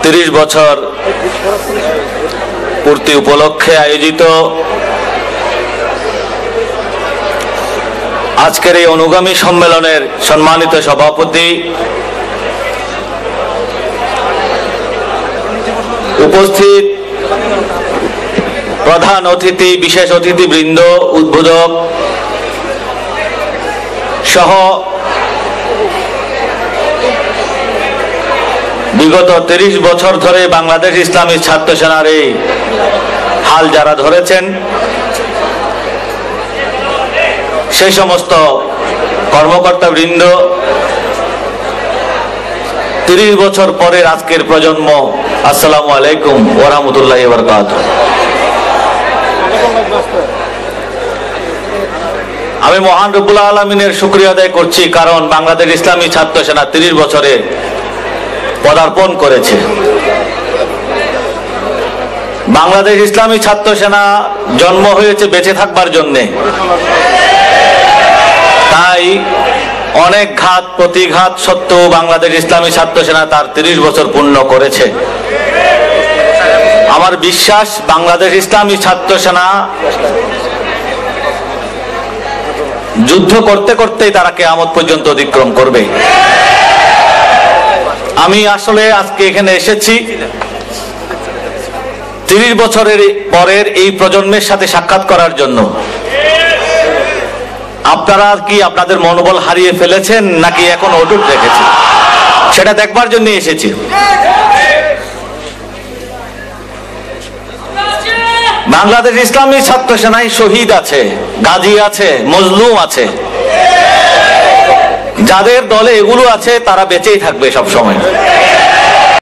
30 বছর পূর্তি উপলক্ষে আয়োজিত আজকের এই অনুগামী সম্মেলনের সম্মানিত সভাপতি, উপস্থিত প্রধান অতিথি, বিশেষ অতিথিবৃন্দ, উদ্বোধক সহ বিগত 30 বছর ধরে বাংলাদেশ ইসলামী ছাত্র সেনার এই হাল যারা ধরেছেন, সেই সমস্ত কর্মকর্তাবৃন্দ, 30 বছর পরের আজকের প্রজন্ম, আসসালামু আলাইকুম ওয়া রাহমাতুল্লাহি ওয়া বারাকাতুহু। আমি মহান রব্বুল আলামিনের শুকরিয়া আদায় করছি, কারণ বাংলাদেশ ইসলামী ছাত্র সেনা 30 বছরে পদার্পণ করেছে। বাংলাদেশ ইসলামী ছাত্র সেনা জন্ম হয়েছে বেঁচে থাকবার জন্যে, তাই অনেক ঘাত প্রতিঘাত সত্ত্বেও বাংলাদেশ ইসলামী ছাত্র সেনা তার 30 বছর পূর্ণ করেছে। আমার বিশ্বাস বাংলাদেশ ইসলামী ছাত্র সেনা যুদ্ধ করতে করতেই তারা কিয়ামত পর্যন্ত অতিক্রম করবে। আমি আসলে আজকে এখানে এসেছি 30 বছরের পরের এই প্রজন্মের সাথে সাক্ষাৎ করার জন্য। আপনারা কি আপনাদের মনোবল হারিয়ে ফেলেছেন নাকি এখন অটুট রেখেছেন, সেটা দেখবার জন্য এসেছি। বাংলাদেশ ইসলামী ছাত্র সেনায় শহীদ আছে, গাজী আছে, মজলুম আছে। যাদের দলে এগুলো আছে তারা বেঁচেই থাকবে সব সময়।